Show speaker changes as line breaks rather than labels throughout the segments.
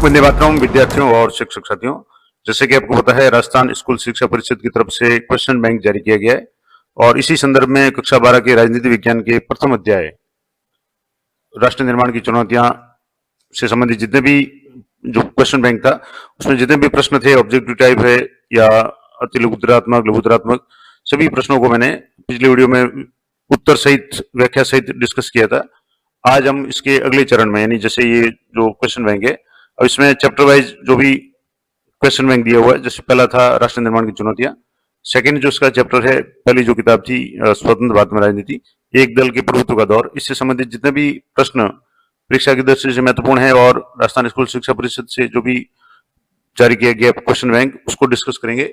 वंदे मातरम विद्यार्थियों और शिक्षक साथियों, जैसे कि आपको पता है राजस्थान स्कूल शिक्षा परिषद की तरफ से क्वेश्चन बैंक जारी किया गया है और इसी संदर्भ में कक्षा 12 के राजनीति विज्ञान के प्रथम अध्याय राष्ट्र निर्माण की चुनौतियां से संबंधित जितने भी जो क्वेश्चन बैंक था उसमें जितने भी प्रश्न थे ऑब्जेक्टिव टाइप है या अति लघुतरात्मक लघुतरात्मक, सभी प्रश्नों को मैंने पिछले वीडियो में उत्तर सहित व्याख्या सहित डिस्कस किया था। आज हम इसके अगले चरण में यानी जैसे ये जो क्वेश्चन बैंक है और इसमें चैप्टर वाइज जो भी क्वेश्चन बैंक दिया हुआ है, जैसे पहला था राष्ट्र निर्माण की चुनौतियां, सेकंड जो इसका चैप्टर है, पहली जो किताब थी स्वतंत्र भारत में राजनीति, एक दल के प्रभुत्व का दौर, इससे संबंधित जितने भी प्रश्न परीक्षा की दृष्टि से महत्वपूर्ण है और राजस्थान स्कूल शिक्षा परिषद से जो भी जारी किया गया क्वेश्चन बैंक उसको डिस्कस करेंगे।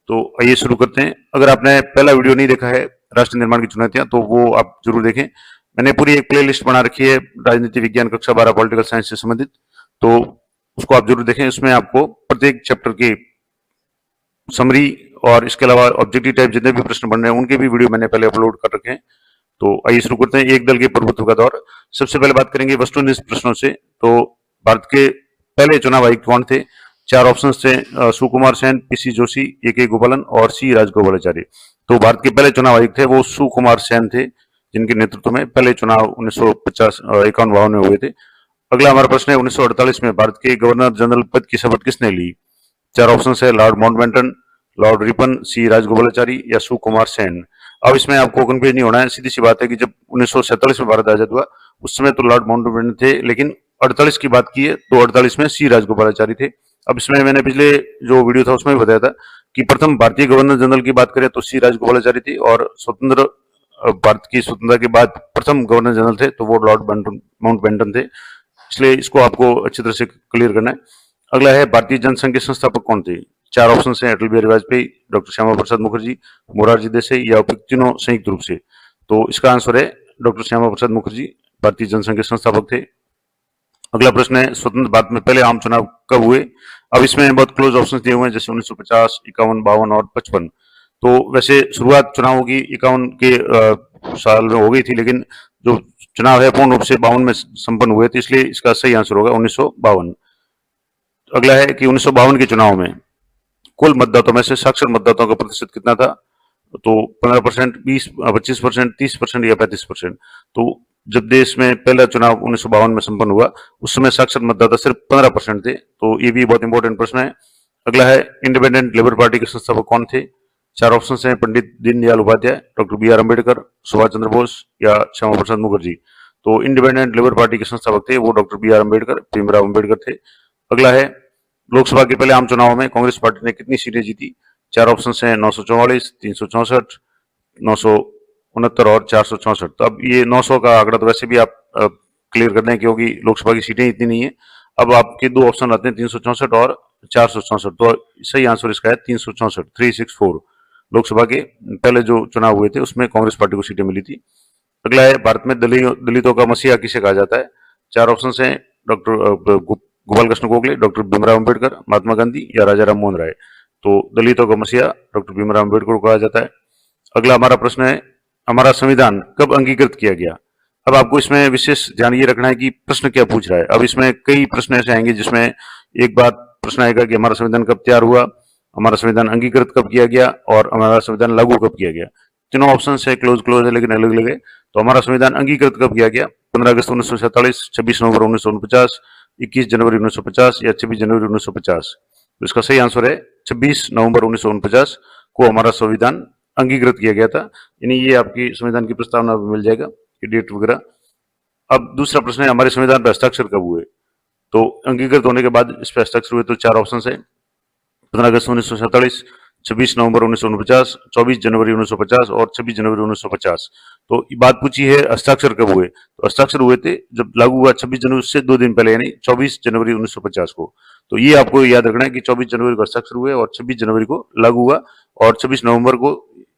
तो आइए शुरू करते हैं। अगर आपने पहला वीडियो नहीं देखा है राष्ट्र निर्माण की चुनौतियां तो वो आप जरूर देखें। मैंने पूरी एक प्ले लिस्ट बना रखी है राजनीति विज्ञान कक्षा 12 पॉलिटिकल साइंस से संबंधित, तो उसको आप जरूर देखें। उसमें आपको प्रत्येक चैप्टर की समरी और इसके अलावा ऑब्जेक्टिव टाइप जितने भी प्रश्न बन रहे हैं उनके भी वीडियो मैंने पहले अपलोड कर रखे हैं। तो आइए शुरू करते हैं। एक दल के प्रभुत्व का दौर, सबसे पहले बात करेंगे वस्तुनिष्ठ प्रश्नों से। तो भारत के पहले चुनाव आयुक्त कौन थे? चार ऑप्शन थे, सुकुमार सेन, पीसी जोशी, ए गोपालन और सी राजगोपालाचारी। तो भारत के पहले चुनाव आयुक्त थे वो सुकुमार सेन थे, जिनके नेतृत्व में पहले चुनाव 1951-52 में हुए थे। अगला हमारा प्रश्न है 1948 में भारत के गवर्नर जनरल पद की शपथ किसने ली? चार ऑप्शन है, लॉर्ड माउंटबेटन, लॉर्ड रिपन, सी राजगोपालाचारी या सुकुमार सेन। अब इसमें आपको कंफ्यूज नहीं होना है, सीधी सी बात है कि जब 1947 में भारत आजाद हुआ उस समय तो लॉर्ड माउंटबेटन थे, लेकिन 48 की बात की है तो 48 में सी राजगोपालाचारी थे। अब इसमें मैंने पिछले जो वीडियो था उसमें भी बताया था कि प्रथम भारतीय गवर्नर जनरल की बात करें तो सी राजगोपालाचारी थी और स्वतंत्र भारत की स्वतंत्रता के बाद प्रथम गवर्नर जनरल थे तो वो लॉर्ड माउंटबेटन थे, इसलिए इसको आपको अच्छी तरह से क्लियर करना है। अगला है भारतीय जनसंघ के संस्थापक कौन थे? चार ऑप्शन है, अटल बिहारी वाजपेयी, डॉक्टर श्यामा प्रसाद मुखर्जी, मोरारजी देसाई या तीनों संयुक्त रूप से। तो इसका आंसर है डॉक्टर श्यामा प्रसाद मुखर्जी भारतीय जनसंघ के संस्थापक थे। अगला प्रश्न है स्वतंत्र भारत में पहले आम चुनाव कब हुए? अब इसमें बहुत क्लोज ऑप्शन दिए हुए हैं, जैसे 1950, 51, 52 और 55। तो वैसे शुरुआत चुनावों की 51 के साल में हो गई थी, लेकिन जो चुनाव है पूर्ण रूप से 52 में संपन्न हुए थे, इसलिए इसका सही आंसर होगा 1952। अगला है कि 1952 के चुनाव में कुल मतदाताओं में से साक्षर मतदाताओं का प्रतिशत कितना था? तो 15%, 20, 25%, 30% या 35%। तो जब देश में पहला चुनाव 1952 में संपन्न हुआ उस समय साक्षर मतदाता सिर्फ 15% थे, तो ये भी बहुत इंपॉर्टेंट प्रश्न है। अगला है इंडिपेंडेंट लेबर पार्टी के संस्थापक कौन थे? चार ऑप्शन है, Pandit Deendayal Upadhyaya, doctor B R Ambedkar, Subhash Chandra Bose या श्यामा प्रसाद मुखर्जी। तो इंडिपेंडेंट लेबर पार्टी के संस्थापक थे वो doctor B R Ambedkar, Bhimrao Ambedkar थे। अगला है लोकसभा के पहले आम चुनाव में कांग्रेस पार्टी ने कितनी सीटें जीती? चार ऑप्शन है, 944, 364, 969 और 464। तो अब ये 900 का आंकड़ा तो वैसे भी आप क्लियर कर दें क्योंकि लोकसभा की सीटें इतनी नहीं है। अब आपके दो ऑप्शन आते हैं 364 और 464, तो सही आंसर इसका है 364, 364। लोकसभा के पहले जो चुनाव हुए थे उसमें कांग्रेस पार्टी को सीटें मिली थी। अगला है भारत में दलितों का मसीहा किसे कहा जाता है? चार ऑप्शन है, डॉक्टर गोपाल कृष्ण गोखले, डॉक्टर भीमराव अम्बेडकर, महात्मा गांधी या राजा राम मोहन राय। तो दलितों का मसीहा डॉक्टर भीमराव अम्बेडकर को कहा जाता है। अगला हमारा प्रश्न है हमारा संविधान कब अंगीकृत किया गया? अब आपको इसमें विशेष ध्यान ये रखना है कि प्रश्न क्या पूछ रहा है। अब इसमें कई प्रश्न ऐसे आएंगे जिसमें एक बार प्रश्न आएगा कि हमारा संविधान कब तैयार हुआ, हमारा संविधान अंगीकृत कब किया गया और हमारा संविधान लागू कब किया गया। तीनों ऑप्शन है क्लोज है लेकिन अलग अलग है। तो हमारा संविधान अंगीकृत कब किया गया? 15 अगस्त 1947, 26 नवंबर 1949, 21 जनवरी 1950 या 26 जनवरी 1950। तो इसका सही आंसर है 26 नवंबर 1949 को हमारा संविधान अंगीकृत किया गया था। यानी ये आपकी संविधान की प्रस्तावना में मिल जाएगा कि डेट वगैरह। अब दूसरा प्रश्न है हमारे संविधान पर हस्ताक्षर कब हुए? तो अंगीकृत होने के बाद इस पर हस्ताक्षर हुए तो चार ऑप्शन है, 15 अगस्त 1947, 26 नवंबर 1949, 24 जनवरी 1950 और 26 जनवरी 1950। तो बात पूछी है हस्ताक्षर कब हुए, तो हस्ताक्षर हुए थे जब लागू हुआ 26 जनवरी से 2 दिन पहले यानी 24 जनवरी 1950 को। तो ये आपको याद रखना है कि 24 जनवरी को हस्ताक्षर हुए और 26 जनवरी को लागू हुआ और 26 नवंबर को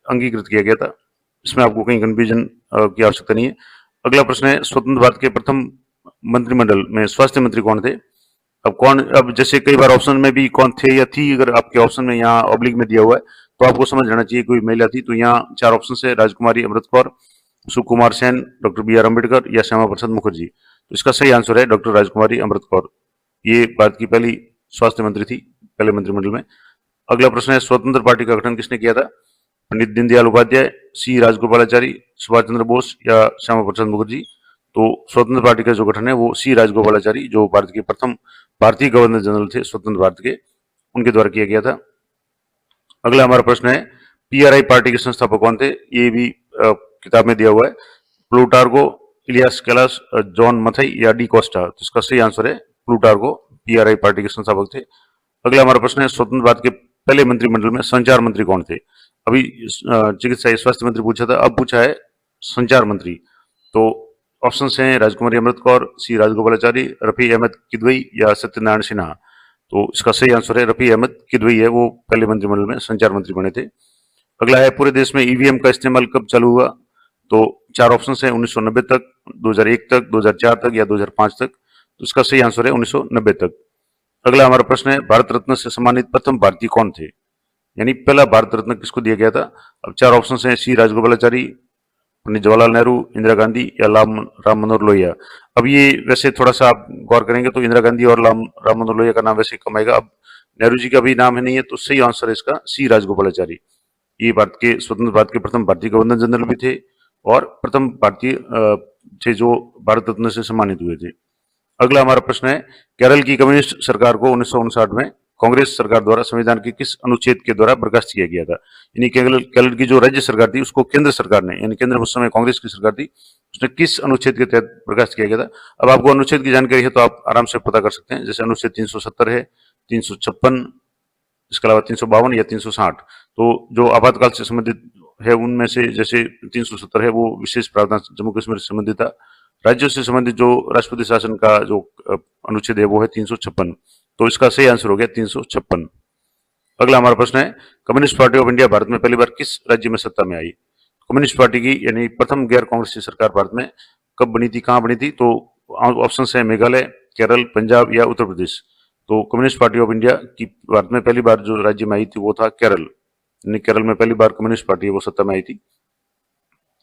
अंगीकृत किया गया था। इसमें आपको कहीं कंफ्यूजन की आवश्यकता नहीं है। अगला प्रश्न है स्वतंत्र भारत के प्रथम मंत्रिमंडल में स्वास्थ्य मंत्री कौन थे? अब जैसे कई बार ऑप्शन में भी कौन थे या थी, अगर आपके ऑप्शन में यहाँ ऑब्लिक में दिया हुआ है तो आपको समझ लेना चाहिए कोई महिला थी। तो यहाँ चार ऑप्शन है, Rajkumari Amrit Kaur, Sukumar Sen, doctor B R Ambedkar या श्यामा प्रसाद मुखर्जी। तो इसका सही आंसर है डॉक्टर राजकुमारी अमृत कौर। ये भारत की पहली स्वास्थ्य मंत्री थी पहले मंत्रिमंडल में। अगला प्रश्न है, स्वतंत्र पार्टी का गठन किसने किया था? पंडित दीनदयाल उपाध्याय, सी राजगोपालाचारी, सुभाष चंद्र बोस या श्यामा प्रसाद मुखर्जी? तो स्वतंत्र पार्टी का जो गठन है वो सी राजगोपालाचारी, जो भारत के प्रथम भारतीय गवर्नर जनरल थे स्वतंत्र भारत के, उनके द्वारा किया गया था। अगला हमारा प्रश्न है, पीआरआई पार्टी के संस्थापक कौन थे? ये भी किताब में दिया हुआ है। प्लूटार्गो, इलियास कैलाश, जॉन मथई या डी कोस्टा? तो इसका सही आंसर है प्लूटार्गो, पीआरआई पार्टी के संस्थापक थे। अगला हमारा प्रश्न है, स्वतंत्र भारत के पहले मंत्रिमंडल में संचार मंत्री कौन थे? अभी चिकित्सा या स्वास्थ्य मंत्री पूछा था, अब पूछा है संचार मंत्री। तो ऑप्शन हैं राजकुमारी अमृत कौर, सी राजगोपालाचारी, रफी अहमद किदवई या सत्यनारायण सिन्हा? तो इसका सही आंसर है रफी अहमद किदवई है, वो पहले मंत्रिमंडल में संचार मंत्री बने थे। अगला है, पूरे देश में ईवीएम का इस्तेमाल कब चालू हुआ? तो 4 ऑप्शन है, 1990 तक, 2001 तक, 2004 तक या 2005 तक? तो इसका सही आंसर है 1990 तक। अगला हमारा प्रश्न है, भारत रत्न से सम्मानित प्रथम भारतीय कौन थे? यानी पहला भारत रत्न किसको दिया गया था? अब 4 ऑप्शन हैं, सी राजगोपालाचारी, पंडित जवाहरलाल नेहरू, इंदिरा गांधी या राम मनोहर लोहिया? अब ये वैसे थोड़ा सा आप गौर करेंगे तो इंदिरा गांधी और राम मनोहर लोहिया का नाम वैसे कम आएगा। अब नेहरू जी का भी नाम है नहीं है, तो सही आंसर है इसका सी राजगोपालाचारी। ये भारत के स्वतंत्र भारत के प्रथम भारतीय गवर्नर जनरल भी थे और प्रथम भारतीय थे जो भारत रत्न से सम्मानित हुए थे। अगला हमारा प्रश्न है, केरल की कम्युनिस्ट सरकार को 1959 में कांग्रेस सरकार द्वारा संविधान के किस अनुच्छेद के द्वारा बर्खास्त किया गया था? यानी केरल की जो राज्य सरकार थी उसको केंद्र सरकार ने, यानी केंद्र में उस समय कांग्रेस की सरकार थी, उसने किस अनुच्छेद के तहत बर्खास्त किया गया था? अब आपको अनुच्छेद की जानकारी है तो आप आराम से पता कर सकते हैं। जैसे अनुच्छेद 370 है, 356, इसके अलावा 352 या 360। तो जो आपातकाल से संबंधित है उनमें से जैसे 370 है वो विशेष प्रावधान जम्मू कश्मीर से संबंधित था। राज्यों से संबंधित जो राष्ट्रपति शासन का जो अनुच्छेद है वो है 356। तो इसका सही आंसर हो गया 356। अगला हमारा प्रश्न है, communist party of India Bharat में पहली बार किस राज्य में सत्ता में आई? कम्युनिस्ट पार्टी की यानी प्रथम गैर कांग्रेसी सरकार भारत में कब बनी थी, कहां बनी थी? तो ऑप्शन है मेघालय, केरल, पंजाब या उत्तर प्रदेश? तो कम्युनिस्ट पार्टी ऑफ इंडिया की भारत में पहली बार जो राज्य में आई थी वो था केरल, यानी केरल में पहली बार कम्युनिस्ट पार्टी वो सत्ता में आई थी।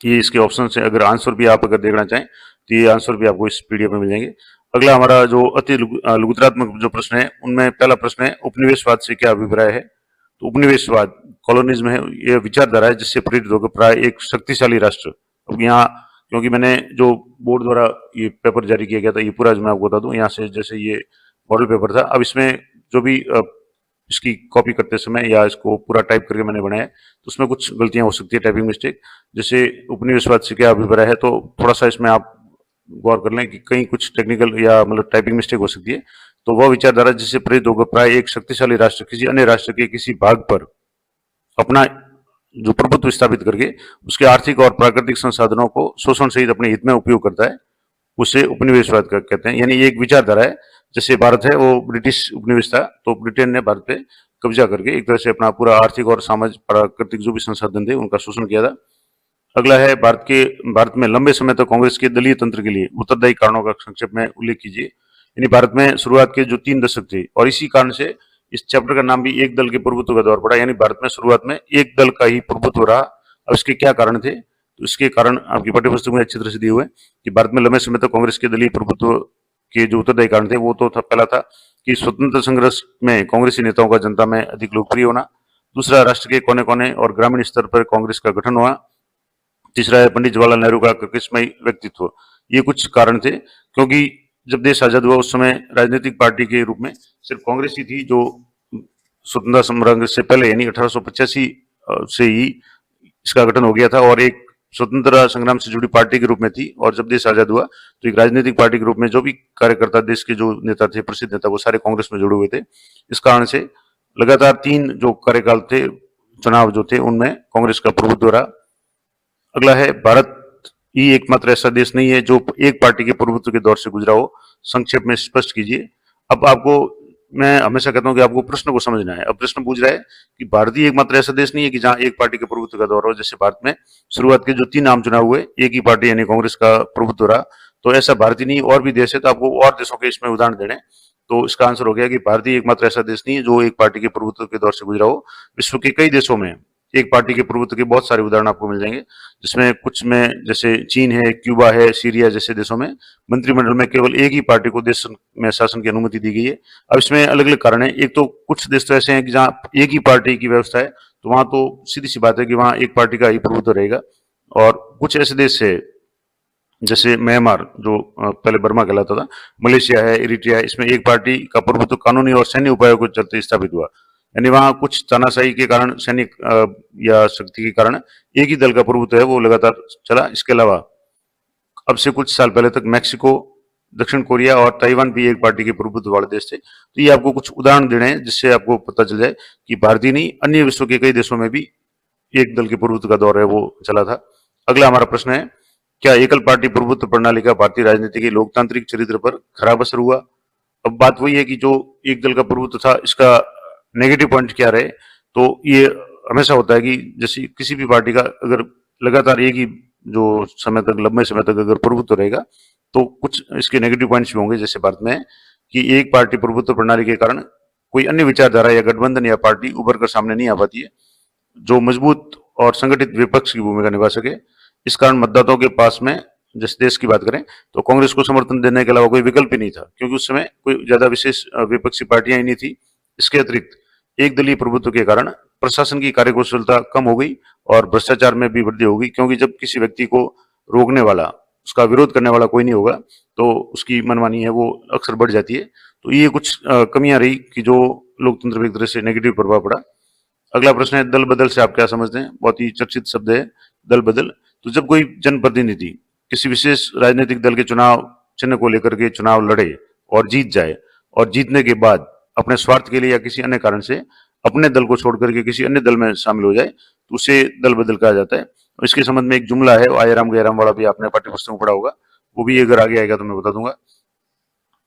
ये इसके ऑप्शन है। अगर आंसर भी आप अगर देखना चाहें तो ये आंसर भी आपको इस पीडीएफ में मिल जाएंगे। अगला हमारा जो अति लघुत्रात्मक जो प्रश्न है उनमें पहला प्रश्न है, उपनिवेशवाद से क्या अभिप्राय है? तो उपनिवेशवाद कॉलोनिज्म है, यह विचारधारा है जिससे प्रेरित होकर प्राय एक शक्तिशाली राष्ट्र। अब यहाँ क्योंकि मैंने जो बोर्ड द्वारा ये पेपर जारी किया गया था ये पूरा मैं आपको बता दूं, यहाँ से जैसे ये मॉडल पेपर था, अब इसमें जो भी इसकी कॉपी करते समय या इसको पूरा टाइप करके मैंने बनाया तो उसमें कुछ गलतियां हो सकती है, टाइपिंग मिस्टेक। जैसे उपनिवेशवाद से क्या अभिप्राय है तो थोड़ा सा इसमें आप गौर कर लें कि कहीं कुछ टेक्निकल या मतलब टाइपिंग मिस्टेक हो सकती है। तो वह विचारधारा जिससे प्रेरित होकर प्राय एक शक्तिशाली राष्ट्र किसी अन्य राष्ट्र के किसी भाग पर अपना जो प्रभुत्व स्थापित करके उसके आर्थिक और प्राकृतिक संसाधनों को शोषण सहित अपने हित में उपयोग करता है, उसे उपनिवेशवाद कहते हैं। यानी ये एक विचारधारा है। जैसे भारत है वो ब्रिटिश उपनिवेश था, तो ब्रिटेन ने भारत पे कब्जा करके एक तरह से अपना पूरा आर्थिक और सामाजिक प्राकृतिक जो भी संसाधन थे उनका शोषण किया था। अगला है, भारत में लंबे समय तक कांग्रेस के दलीय तंत्र के लिए उत्तरदायी कारणों का संक्षेप में उल्लेख कीजिए। यानी भारत में शुरुआत के जो 3 दशक थे और इसी कारण से इस चैप्टर का नाम भी एक दल के प्रभुत्व का दौर पड़ा। यानी भारत में शुरुआत में एक दल का ही प्रभुत्व रहा। अब इसके क्या कारण थे? तो इसके कारण आपकी पाठ्यपुस्तक में अच्छी तरह से दिए हुए कि भारत में लंबे समय तक कांग्रेस के दलीय प्रभुत्व के जो उत्तरदायी कारण थे वो तो था, पहला था कि स्वतंत्र संघर्ष में कांग्रेसी नेताओं का जनता में अधिक लोकप्रिय होना। दूसरा, राष्ट्र के कोने कोने और ग्रामीण स्तर पर कांग्रेस का गठन हुआ। तीसरा है पंडित जवाहरलाल नेहरू का करिश्माई व्यक्तित्व। ये कुछ कारण थे, क्योंकि जब देश आजाद हुआ उस समय राजनीतिक पार्टी के रूप में सिर्फ कांग्रेस ही थी जो स्वतंत्रता संग्राम से पहले यानी 1885 से ही इसका गठन हो गया था और एक स्वतंत्रता संग्राम से जुड़ी पार्टी के रूप में थी। और जब देश आजाद हुआ तो एक राजनीतिक पार्टी के रूप में जो भी कार्यकर्ता देश के जो नेता थे, प्रसिद्ध नेता, वो सारे कांग्रेस में जुड़े हुए थे। इस कारण से लगातार 3 जो कार्यकाल थे, चुनाव जो थे, उनमें कांग्रेस का प्रभुत्व रहा। अगला है, भारत ही एकमात्र ऐसा देश नहीं है जो एक पार्टी के प्रभुत्व के दौर से गुजरा हो। संक्षेप में स्पष्ट कीजिए। अब आपको मैं हमेशा कहता हूं कि आपको प्रश्न को समझना है। अब प्रश्न पूछ रहा है कि भारत ही एकमात्र ऐसा देश नहीं है कि जहां एक पार्टी के प्रभुत्व का दौर हो। जैसे भारत में शुरुआत के जो 3 आम चुनाव हुए एक ही पार्टी यानी कांग्रेस का प्रभुत्व रहा, तो ऐसा भारत ही नहीं और भी देश है। तो आपको और देशों के इसमें उदाहरण देने, तो इसका आंसर हो गया कि भारत ही एकमात्र ऐसा देश नहीं है जो एक पार्टी के प्रभुत्व के दौर से गुजरा हो। विश्व के कई देशों में एक पार्टी के प्रभुत्व के बहुत सारे उदाहरण आपको मिल जाएंगे, जिसमें कुछ में जैसे चीन है, क्यूबा है, सीरिया जैसे देशों में मंत्रिमंडल में केवल एक ही पार्टी को देश में शासन की अनुमति दी गई है। अब इसमें अलग अलग कारण है। एक तो कुछ देश तो ऐसे हैं कि जहाँ एक ही पार्टी की व्यवस्था है, तो वहां तो सीधी सी बात है कि वहां एक पार्टी का ही प्रभुत्व रहेगा। और कुछ ऐसे देश है जैसे म्यांमार, जो पहले बर्मा कहलाता था, मलेशिया है, इरिट्रिया है, इसमें एक पार्टी का प्रभुत्व कानूनी और सैन्य उपायों के चलते स्थापित हुआ। यानी वहां कुछ तानाशाही के कारण, सैनिक या शक्ति के कारण एक ही दल का प्रभुत्व है वो लगातार चला। इसके अलावा अब से कुछ साल पहले तक मैक्सिको, दक्षिण कोरिया और ताइवान भी एक पार्टी के प्रभुत्व वाले देश थे। तो ये आपको कुछ उदाहरण देने हैं जिससे आपको पता चल जाए कि भारतीय नहीं, अन्य विश्व के कई देशों में भी एक दल के प्रभुत्व का दौर है वो चला था। अगला हमारा प्रश्न है, क्या एकल पार्टी प्रभुत्व प्रणाली का भारतीय राजनीति के लोकतांत्रिक चरित्र पर खराब असर हुआ? अब बात वही है कि जो एक दल का प्रभुत्व था, इसका नेगेटिव पॉइंट क्या रहे? तो ये हमेशा होता है कि जैसे किसी भी पार्टी का अगर लगातार एक ही जो समय तक, लंबे समय तक अगर प्रभुत्व रहेगा, तो कुछ इसके नेगेटिव पॉइंट्स भी होंगे। जैसे भारत में है कि एक पार्टी प्रभुत्व प्रणाली के कारण कोई अन्य विचारधारा या गठबंधन या पार्टी उभर कर सामने नहीं आ पाती है जो मजबूत और संगठित विपक्ष की भूमिका निभा सके। इस कारण मतदाताओं के पास में, जिस देश की बात करें, तो कांग्रेस को समर्थन देने के अलावा कोई विकल्प ही नहीं था, क्योंकि उस समय कोई ज्यादा विशेष विपक्षी पार्टियां ही नहीं थी। इसके अतिरिक्त एक दलीय प्रभुत्व के कारण प्रशासन की कार्यकुशलता कम हो गई और भ्रष्टाचार में भी वृद्धि हो गई, क्योंकि जब किसी व्यक्ति को रोकने वाला, उसका विरोध करने वाला कोई नहीं होगा, तो उसकी मनमानी है वो अक्सर बढ़ जाती है। तो ये कुछ कमियां रही कि जो लोकतंत्र पर एक तरह से नेगेटिव प्रभाव पड़ा। अगला प्रश्न है, दल बदल से आप क्या समझते हैं? बहुत ही चर्चित शब्द है दल बदल। तो जब कोई जनप्रतिनिधि किसी विशेष राजनीतिक दल के चुनाव चिन्ह को लेकर के चुनाव लड़े और जीत जाए, और जीतने के बाद अपने स्वार्थ के लिए या किसी अन्य कारण से अपने दल को छोड़ करके किसी अन्य दल में शामिल हो जाए, तो उसे दल बदल कहा जाता है। इसके संबंध में एक जुमला है, आयराम गैराम वाला, भी आपने पाठ्य पुस्तक में पढ़ा होगा, वो भी अगर आगे आएगा तो मैं बता दूंगा।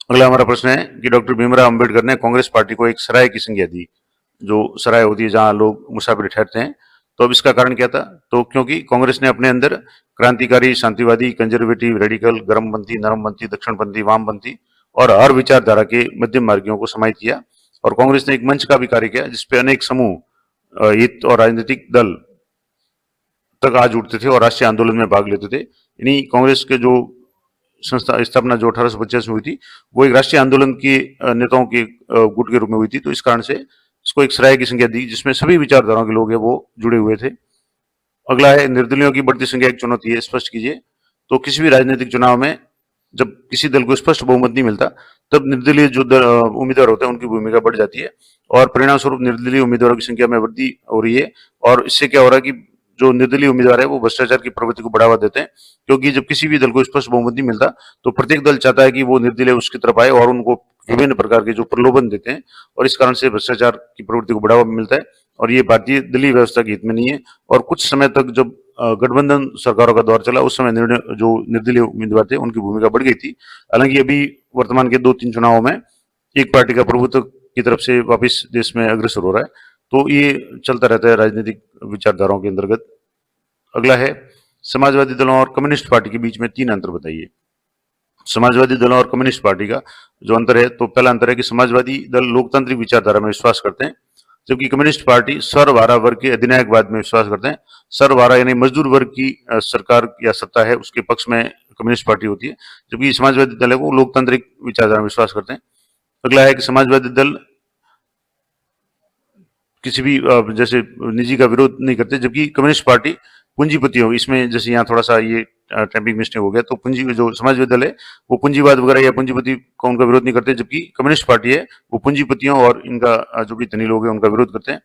अगला हमारा प्रश्न है कि डॉक्टर भीमराव अम्बेडकर ने कांग्रेस पार्टी को एक सराय की संज्ञा दी, जो सराय होती है जहां लोग मुसाफिर ठहरते हैं। तो अब इसका कारण क्या था? तो क्योंकि कांग्रेस ने अपने अंदर क्रांतिकारी, शांतिवादी, कंजर्वेटिव, रेडिकल, गर्मपंथी, नरमपंथी, दक्षिणपंथी, वामपंथी और हर विचारधारा के मध्यम मार्गियों को समाहित किया। और कांग्रेस ने एक मंच का भी कार्य किया जिसपे अनेक समूह, हित और राजनीतिक दल तक आज उठते थे और राष्ट्रीय आंदोलन में भाग लेते थे। यानी कांग्रेस के जो संस्था स्थापना जो 1850 में हुई थी, वो एक राष्ट्रीय आंदोलन के नेताओं के गुट के रूप में हुई थी। तो इस कारण से इसको एक सराय की संख्या दी जिसमें सभी विचारधाराओं के लोग हैं वो जुड़े हुए थे। अगला है, निर्दलियों की बढ़ती संख्या एक चुनौती है, स्पष्ट कीजिए। तो किसी भी राजनीतिक चुनाव में जब किसी दल को स्पष्ट बहुमत नहीं मिलता, तब निर्दलीय जो उम्मीदवार होते हैं उनकी भूमिका बढ़ जाती है और परिणाम स्वरूप निर्दलीय उम्मीदवारों की संख्या में वृद्धि हो रही है। और इससे क्या हो रहा है कि जो निर्दलीय उम्मीदवार है वो भ्रष्टाचार की प्रवृत्ति को बढ़ावा देते हैं, क्योंकि जब किसी भी दल को स्पष्ट बहुमत नहीं मिलता, तो प्रत्येक दल चाहता है कि वो निर्दलीय उसकी तरफ आए और उनको विभिन्न प्रकार के जो प्रलोभन देते हैं, और इस कारण से भ्रष्टाचार की प्रवृत्ति को बढ़ावा मिलता है। और ये भारतीय दलीय व्यवस्था के हित में नहीं है। और कुछ समय तक जब गठबंधन सरकारों का दौर चला, उस समय जो निर्दलीय उम्मीदवार थे उनकी भूमिका बढ़ गई थी। हालांकि अभी वर्तमान के 2-3 चुनावों में एक पार्टी का प्रभुत्व की तरफ से वापिस देश में अग्रसर हो रहा है। तो ये चलता रहता है राजनीतिक विचारधाराओं के अंतर्गत। अगला है, समाजवादी दलों और कम्युनिस्ट पार्टी के बीच में 3 अंतर बताइए। समाजवादी दलों और कम्युनिस्ट पार्टी का जो अंतर है, तो पहला अंतर है कि समाजवादी दल लोकतांत्रिक विचारधारा में विश्वास करते हैं, जबकि कम्युनिस्ट पार्टी सर्वहारा वर्ग के अधिनायकवाद में विश्वास करते हैं। सर्वहारा यानी मजदूर वर्ग की सरकार या सत्ता है उसके पक्ष में कम्युनिस्ट पार्टी होती है, जबकि समाजवादी दल है वो लोकतांत्रिक विचारधारा में विश्वास करते हैं। अगला है कि समाजवादी दल किसी भी जैसे निजी का विरोध नहीं करते, जबकि कम्युनिस्ट पार्टी पूंजीपतियों, इसमें जैसे यहाँ थोड़ा सा ये टाइपिंग मिस्टेक हो गया, तो पूंजी जो समाजवादी दल है वो पूंजीवाद वगैरह या पूंजीपति को उनका विरोध नहीं करते, जबकि कम्युनिस्ट पार्टी है वो पूंजीपतियों और इनका जो भी धनी लोग हैं उनका विरोध करते हैं।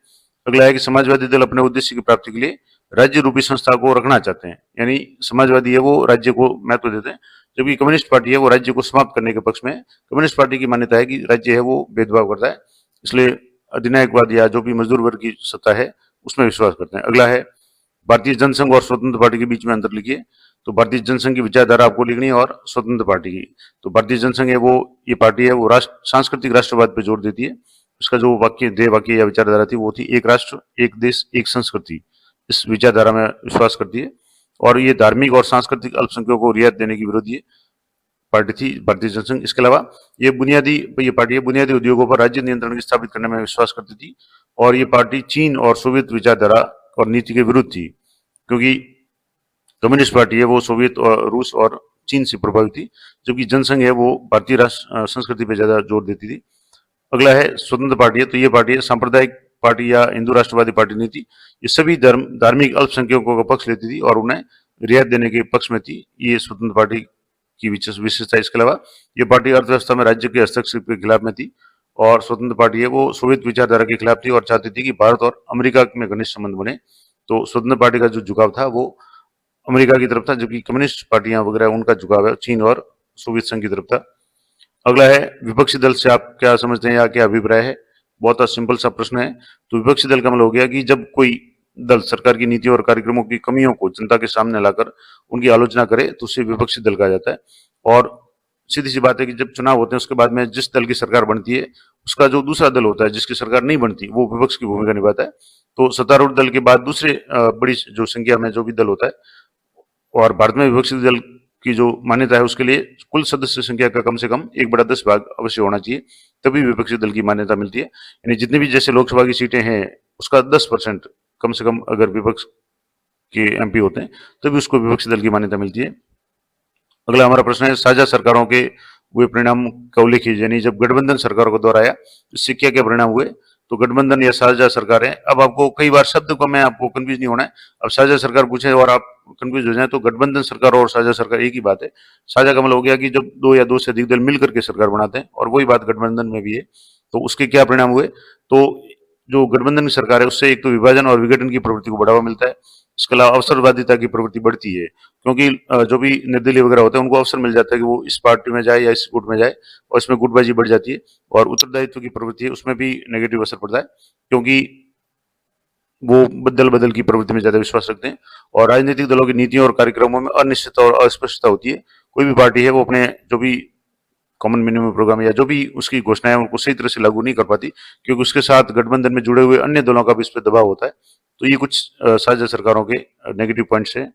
अगला है कि समाजवादी दल अपने उद्देश्य की प्राप्ति के लिए राज्य रूपी संस्था को रखना चाहते हैं, यानी समाजवादी है वो राज्य को महत्व देते हैं, जबकि कम्युनिस्ट पार्टी है वो राज्य को समाप्त करने के पक्ष में है। कम्युनिस्ट पार्टी की मान्यता है कि राज्य है वो भेदभाव करता है, इसलिए अधिनायकवाद या जो भी मजदूर वर्ग की सत्ता है उसमें विश्वास करते हैं। अगला है, भारतीय जनसंघ और स्वतंत्र पार्टी के बीच में अंतर लिखिए। तो भारतीय जनसंघ की विचारधारा आपको लिखनी है और स्वतंत्र पार्टी की। तो भारतीय जनसंघ है वो, ये पार्टी है वो सांस्कृतिक राष्ट्रवाद पर जोर देती है। इसका जो ध्येय वाक्य या विचारधारा थी वो थी, एक राष्ट्र, एक देश, एक संस्कृति। इस विचारधारा में विश्वास करती है और ये धार्मिक और सांस्कृतिक अल्पसंख्यकों को रियायत देने की विरोधी पार्टी थी भारतीय जनसंघ। इसके अलावा ये पार्टी है बुनियादी उद्योगों पर राज्य नियंत्रण की स्थापित करने में विश्वास करती थी, और ये पार्टी चीन और सोवियत विचारधारा और नीति के विरुद्ध थी, क्योंकि कम्युनिस्ट पार्टी है वो सोवियत और रूस और चीन से प्रभावित थी, जबकि जनसंघ है वो भारतीय राष्ट्र संस्कृति पे ज्यादा जोर देती थी। अगला है स्वतंत्र पार्टी है, तो ये पार्टी है सांप्रदायिक पार्टी या हिंदू राष्ट्रवादी पार्टी नहीं थी। ये सभी धार्मिक अल्पसंख्यकों का पक्ष लेती थी और उन्हें रियायत देने के पक्ष में थी। ये स्वतंत्र पार्टी की विशेषता। इसके अलावा ये पार्टी अर्थव्यवस्था में राज्य के हस्तक्षेप के खिलाफ में थी, और स्वतंत्र पार्टी है वो सोवियत विचारधारा के खिलाफ थी और चाहती थी कि भारत और अमेरिका में घनिष्ठ संबंध बने। तो स्वतंत्र पार्टी का जो झुकाव था वो अमेरिका की तरफ था, जबकि कम्युनिस्ट पार्टियां वगैरह उनका झुकाव है चीन और सोवियत संघ की तरफ था। अगला है विपक्षी दल से आप क्या समझते हैं या क्या अभिप्राय है। बहुत सिंपल सा प्रश्न है। तो विपक्षी दल का मतलब हो गया कि जब कोई दल सरकार की नीति और कार्यक्रमों की कमियों को जनता के सामने लाकर उनकी आलोचना करे तो उसे विपक्षी दल कहा जाता है। और सीधी सी बात है कि जब चुनाव होते हैं उसके बाद में जिस दल की सरकार बनती है उसका जो दूसरा दल होता है जिसकी सरकार नहीं बनती वो विपक्ष की भूमिका निभाता है। तो सत्तारूढ़ दल के बाद दूसरे बड़ी जो संख्या में जो भी दल होता है, और भारत में विपक्षी दल की जो मान्यता है उसके लिए कुल सदस्य संख्या का कम से कम 1/10 भाग अवश्य होना चाहिए, तभी विपक्षी दल की मान्यता मिलती है। यानी जितनी भी जैसे लोकसभा की सीटें हैं उसका 10% कम से कम अगर विपक्ष के एमपी होते हैं तभी उसको विपक्षी दल की मान्यता मिलती है। अगला हमारा प्रश्न है साझा सरकारों के हुए परिणाम का उल्लेख कीजिए। यानी जब गठबंधन सरकारों को दोहराया इससे क्या क्या परिणाम हुए। तो गठबंधन या साझा सरकारें, अब आपको कई बार शब्द को मैं आपको कंफ्यूज नहीं होना है। अब साझा सरकार पूछे और आप कंफ्यूज हो जाए तो गठबंधन सरकार और साझा सरकार एक ही बात है। साझा का मतलब हो गया कि जब दो या दो से अधिक दल मिलकर के सरकार बनाते हैं, और वही बात गठबंधन में भी है। तो उसके क्या परिणाम हुए। तो जो गठबंधन की सरकार है उससे एक तो विभाजन और विघटन की प्रवृत्ति को बढ़ावा मिलता है। इसके अलावा अवसरवादिता की प्रवृत्ति बढ़ती है, क्योंकि जो भी निर्दलीय वगैरह होते हैं उनको अवसर मिल जाता है कि वो इस पार्टी में जाए या इस गुट में जाए, और इसमें गुटबाजी बढ़ जाती है। और उत्तरदायित्व की प्रवृत्ति है उसमें भी नेगेटिव असर पड़ता है, क्योंकि वो बदल बदल की प्रवृत्ति में ज्यादा विश्वास रखते हैं। और राजनीतिक दलों की नीतियों और कार्यक्रमों में अनिश्चितता और अस्पष्टता होती है। कोई भी पार्टी है वो अपने जो भी कॉमन मिनिमम प्रोग्राम या जो भी उसकी घोषणाएं उनको सही तरह से लागू नहीं कर पाती, क्योंकि उसके साथ गठबंधन में जुड़े हुए अन्य दलों का भी इस पर दबाव होता है। तो ये कुछ साझा सरकारों के नेगेटिव पॉइंट्स हैं।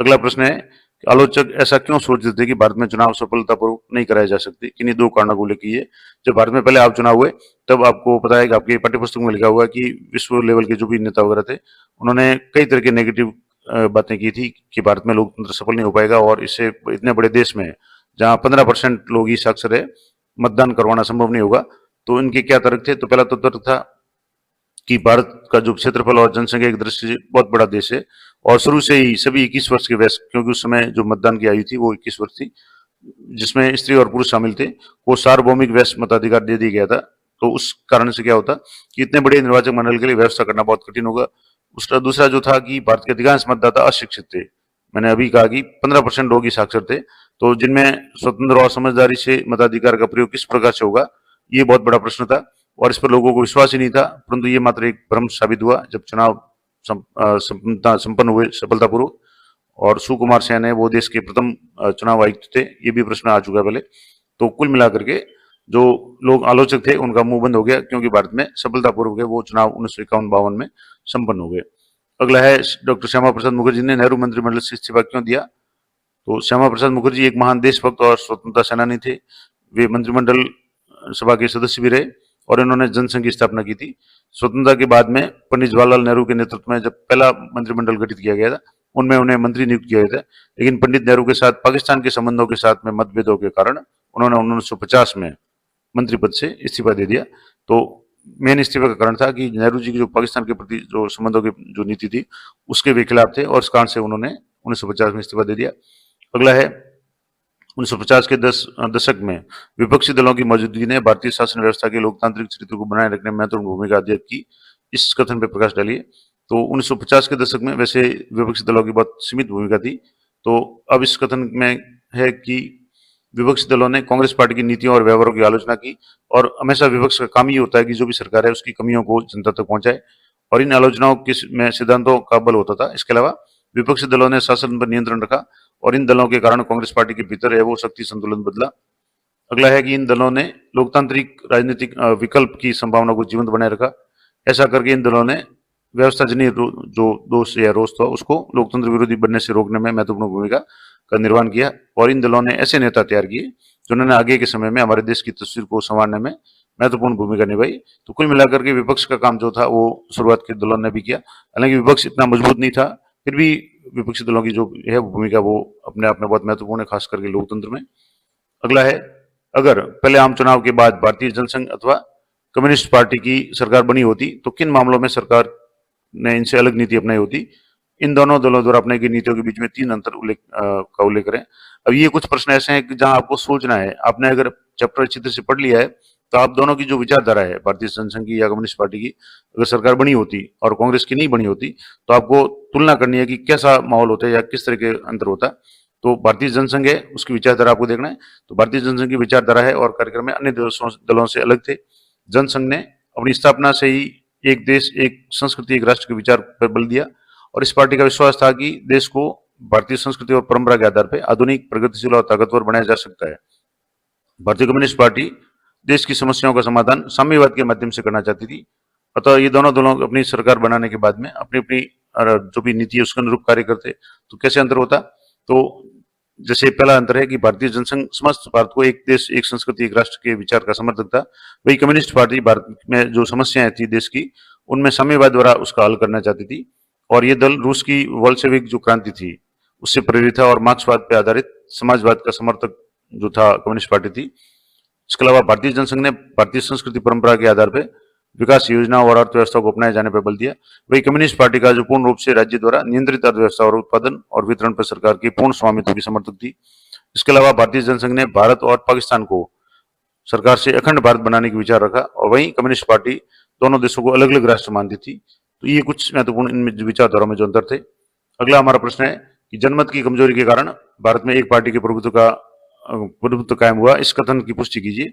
अगला प्रश्न है कि आलोचक ऐसा क्यों सोचते थे कि भारत में चुनाव सफलतापूर्वक नहीं कराए जा सकते। किन्हीं दो कारणों को उल्लेख कीजिए। जब भारत में पहले आप चुनाव हुए तब आपको पता है कि आपके पाठ्य पुस्तक में लिखा हुआ कि विश्व लेवल के जो भी नेता वगैरह थे उन्होंने कई तरह के नेगेटिव बातें की थी कि भारत में लोकतंत्र सफल नहीं हो पाएगा, और इससे इतने बड़े देश में जहां 15% लोग ही साक्षर है मतदान करवाना संभव नहीं होगा। तो इनके क्या तर्क थे। तो पहला तो तर्क था कि भारत का जो क्षेत्रफल और जनसंख्या की दृष्टि से बहुत बड़ा देश है, और शुरू से ही सभी 21 वर्ष के वयस्क, क्योंकि उस समय जो मतदान की आयु थी वो 21 वर्ष थी, जिसमें स्त्री और पुरुष शामिल थे, वो सार्वभौमिक वयस्क मताधिकार दे दिया गया था। तो उस कारण से क्या होता कि इतने बड़े निर्वाचक मंडल के लिए व्यवस्था करना बहुत कठिन होगा। उसका दूसरा जो था कि भारत के अधिकांश मतदाता अशिक्षित थे। मैंने अभी कहा कि 15% लोग ही साक्षर थे। तो जिनमें स्वतंत्र और समझदारी से मताधिकार का प्रयोग किस प्रकार से होगा, ये बहुत बड़ा प्रश्न था, और इस पर लोगों को विश्वास ही नहीं था। परंतु ये मात्र एक भ्रम साबित हुआ जब चुनाव संपन्न हुए सफलतापूर्वक, और सुकुमार सेन है वो देश के प्रथम चुनाव आयुक्त थे। ये भी प्रश्न आ चुका है पहले। तो कुल मिलाकर के जो लोग आलोचक थे उनका मुंह बंद हो गया, क्योंकि भारत में सफलतापूर्वक वो चुनाव 1951-52 में संपन्न हो गए। अगला है डॉक्टर श्यामा प्रसाद मुखर्जी ने नेहरू मंत्रिमंडल से इस्तीफा क्यों दिया। तो श्यामा प्रसाद मुखर्जी एक महान देशभक्त और स्वतंत्रता सेनानी थे। वे मंत्रिमंडल सभा के सदस्य भी रहे, और इन्होंने जनसंघ की स्थापना की थी। स्वतंत्रता के बाद में पंडित जवाहरलाल नेहरू के नेतृत्व में जब पहला मंत्रिमंडल गठित किया गया था उनमें उन्हें मंत्री नियुक्त किया गया था। लेकिन पंडित नेहरू के साथ पाकिस्तान के संबंधों के साथ में मतभेदों के कारण उन्होंने 1950 में मंत्री पद से इस्तीफा दे दिया। तो मेन इस्तीफे का कारण था कि नेहरू जी की जो पाकिस्तान के प्रति जो संबंधों की जो नीति थी उसके वे खिलाफ थे, और इस कारण से उन्होंने 1950 में इस्तीफा दे दिया। अगला है 1950 के दशक में विपक्षी दलों की मौजूदगी ने भारतीय शासन व्यवस्था के लोकतांत्रिक चरित्र को बनाए रखने में महत्वपूर्ण भूमिका अदा की। इस कथन पर प्रकाश डालिए। तो 1950 के दशक में वैसे विपक्षी दलों की बहुत सीमित भूमिका थी। तो अब इस कथन में है कि विपक्षी दलों ने कांग्रेस पार्टी की नीतियों और व्यवहारों की आलोचना की, और हमेशा विपक्ष का काम ही होता है कि जो भी सरकार है उसकी कमियों को जनता तक पहुंचाए, और इन आलोचनाओं के में सिद्धांतों का बल होता था। इसके अलावा विपक्षी दलों ने शासन पर नियंत्रण रखा, और इन दलों के कारण कांग्रेस पार्टी के भीतर है वो शक्ति संतुलन बदला। अगला है कि इन दलों ने लोकतांत्रिक राजनीतिक विकल्प की संभावना को जीवंत बनाए रखा। ऐसा करके इन दलों ने व्यवस्था जनित जो दोष या रोष था उसको लोकतंत्र विरोधी बनने से रोकने में महत्वपूर्ण भूमिका का निर्वहन किया, और इन दलों ने ऐसे नेता तैयार किए जिन्होंने आगे के समय में हमारे देश की तस्वीर को संवारने में महत्वपूर्ण भूमिका निभाई। तो कुल मिलाकर के विपक्ष का काम जो था वो शुरुआत के दलों ने भी किया। हालांकि विपक्ष इतना मजबूत नहीं था, फिर भी विपक्षी दलों की जो है भूमिका वो अपने आप में बहुत महत्वपूर्ण है, खास करके लोकतंत्र में। अगला है, अगर पहले आम चुनाव के बाद भारतीय जनसंघ अथवा कम्युनिस्ट पार्टी की सरकार बनी होती तो किन मामलों में सरकार ने इनसे अलग नीति अपनाई होती? इन दोनों दलों द्वारा अपनाई गई नीतियों के बीच में 3 अंतर का उल्लेख करें। अब ये कुछ प्रश्न ऐसे हैं कि जहां आपको सोचना है। आपने अगर चैप्टर अच्छी तरह से पढ़ लिया है तो आप दोनों की जो विचारधारा है, भारतीय जनसंघ की या कम्युनिस्ट पार्टी की, अगर सरकार बनी होती और कांग्रेस की नहीं बनी होती तो आपको तुलना करनी है कि कैसा माहौल होता है या किस तरह के अंतर होता। तो भारतीय जनसंघ है, उसकी विचारधारा आपको देखना है। तो भारतीय जनसंघ की विचारधारा है और कार्यक्रम में अन्य दलों से अलग थे। जनसंघ ने अपनी स्थापना से ही एक देश एक संस्कृति एक राष्ट्र के विचार पर बल दिया और इस पार्टी का विश्वास था कि देश को भारतीय संस्कृति और परंपरा के आधार पर आधुनिक, प्रगतिशील और ताकतवर बनाया जा सकता है। भारतीय कम्युनिस्ट पार्टी देश की समस्याओं का समाधान साम्यवाद के माध्यम से करना चाहती थी। अतः ये दोनों दलों अपनी सरकार बनाने के बाद में अपनी अपनी जो भी नीति है उसके अनुरूप कार्य करते। तो कैसे अंतर होता? तो जैसे पहला अंतर है कि भारतीय जनसंघ समस्त भारत को एक देश एक संस्कृति एक राष्ट्र के विचार का समर्थक था। वही कम्युनिस्ट पार्टी भारत में जो समस्याएं थी देश की, उनमें साम्यवाद द्वारा उसका हल करना चाहती थी। और ये दल रूस की बोल्शेविक जो क्रांति थी उससे प्रेरित था और मार्क्सवाद पर आधारित समाजवाद का समर्थक जो था कम्युनिस्ट पार्टी थी। इसके अलावा भारतीय जनसंघ ने भारतीय संस्कृति परंपरा के आधार पर विकास योजना और अर्थव्यवस्था को अपनाए जाने पर बल दिया। वही कम्युनिस्ट पार्टी का जो पूर्ण रूप से राज्य द्वारा नियंत्रित अर्थव्यवस्था और उत्पादन और वितरण पर सरकार की पूर्ण स्वामित्व की समर्थक थी। इसके अलावा भारतीय जनसंघ ने भारत और पाकिस्तान को सरकार से अखंड भारत बनाने की विचार रखा और वहीं कम्युनिस्ट पार्टी दोनों देशों को अलग अलग राष्ट्र मानती थी। तो ये कुछ महत्वपूर्ण इनमें विचारधाराओं में जो अंतर थे। अगला हमारा प्रश्न है कि जनमत की कमजोरी के कारण भारत में एक पार्टी के प्रभुत्व कायम हुआ, इस कथन की पुष्टि कीजिए।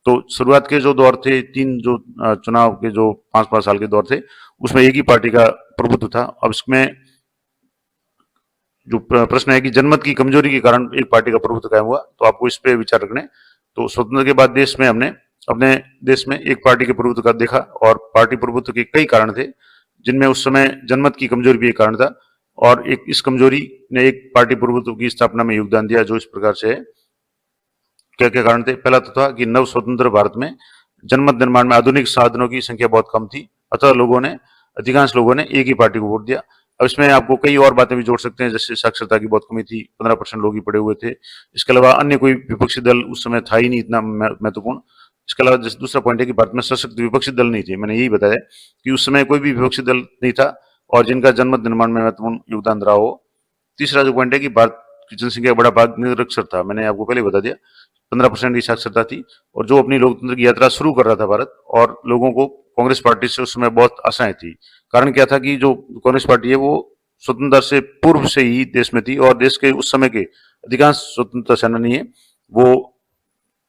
तो शुरुआत के जो दौर थे, 3 जो चुनाव के जो 5-5 साल के दौर थे, उसमें एक ही पार्टी का प्रभुत्व था। अब इसमें जो प्रश्न है कि जनमत की कमजोरी के कारण एक पार्टी का प्रभुत्व कायम हुआ, तो आपको इस पे विचार रखने। तो स्वतंत्रता के बाद देश में हमने अपने देश में एक पार्टी के प्रभुत्व का देखा और पार्टी प्रभुत्व के कई कारण थे, जिनमें उस समय जनमत की कमजोरी भी एक कारण था और एक इस कमजोरी ने एक पार्टी प्रभुत्व की स्थापना में योगदान दिया, जो इस प्रकार से है। क्या क्या कारण थे? पहला तो था कि नव स्वतंत्र भारत में जनमत निर्माण में आधुनिक साधनों की संख्या बहुत कम थी, अतः अधिकांश लोगों ने एक ही पार्टी को वोट दिया। अब इसमें आपको कई और बातें भी जोड़ सकते हैं, जैसे साक्षरता की बहुत कमी थी, 15% लोग ही पढ़े हुए थे। इसके अलावा अन्य कोई विपक्षी दल उस समय था ही नहीं इतना महत्वपूर्ण। इसके अलावा जैसे दूसरा पॉइंट है कि भारत में सशक्त विपक्षी दल नहीं थे। मैंने यही बताया कि उस समय कोई भी विपक्षी दल नहीं था और जिनका जनमत निर्माण में महत्वपूर्ण योगदान रहा हो। तीसरा जो पॉइंट है कि भारत की जनसंख्या का बड़ा भाग निरक्षर था। मैंने आपको पहले बता दिया 15% की साक्षरता थी और जो अपनी लोकतंत्र की यात्रा शुरू कर रहा था भारत, और लोगों को कांग्रेस पार्टी से उस समय बहुत आशाएं थी। कारण क्या था कि जो कांग्रेस पार्टी है वो स्वतंत्रता से पूर्व से ही देश में थी और देश के उस समय के अधिकांश स्वतंत्रता सेनानी है वो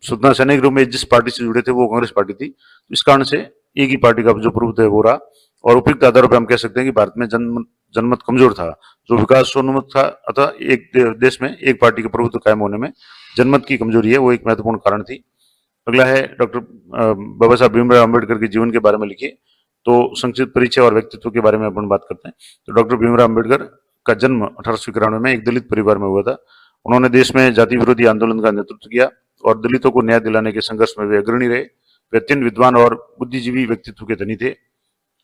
स्वतंत्रता सेनानी के रूप में जिस पार्टी से जुड़े थे वो कांग्रेस पार्टी थी। तो इस कारण से एक ही पार्टी का जो प्रभुत्व है वो रहा और उपयुक्त आधारों पर हम कह सकते हैं कि भारत में जनमत कमजोर था, जो विकासोन्मुख था। अतः एक देश में एक पार्टी के प्रभुत्व कायम होने में जनमत की कमजोरी है वो एक महत्वपूर्ण कारण थी। अगला है डॉक्टर बाबा साहब भीमराव अम्बेडकर के जीवन के बारे में लिखिए। तो संक्षिप्त परिचय और व्यक्तित्व के बारे में अपन बात करते हैं। तो डॉक्टर भीमराव अम्बेडकर का जन्म 1891 में एक दलित परिवार में हुआ था। उन्होंने देश में जाति विरोधी आंदोलन का नेतृत्व किया और दलितों को न्याय दिलाने के संघर्ष में वे अग्रणी रहे। वे अत्यंत विद्वान और बुद्धिजीवी व्यक्तित्व के धनी थे।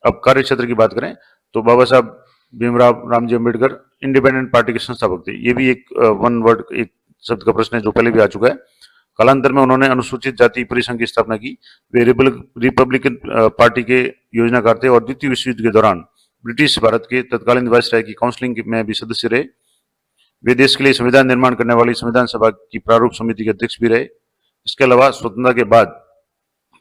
अब कार्य क्षेत्र की बात करें तो बाबा साहब भीमराव रामजी अम्बेडकर इंडिपेंडेंट पार्टी के संस्थापक थे। ये भी एक वन वर्ड एक शब्द का प्रश्न है जो पहले भी आ चुका है। कालांतर में उन्होंने अनुसूचित जाति परिसंघ की स्थापना की। वे रिपब्लिकन पार्टी के योजनाकार थे और द्वितीय विश्व युद्ध के दौरान ब्रिटिश भारत के तत्कालीन वायसराय की काउंसिलिंग में भी सदस्य रहे। वे देश के लिए संविधान निर्माण करने वाली संविधान सभा की प्रारूप समिति के अध्यक्ष भी रहे। इसके अलावा स्वतंत्रता के बाद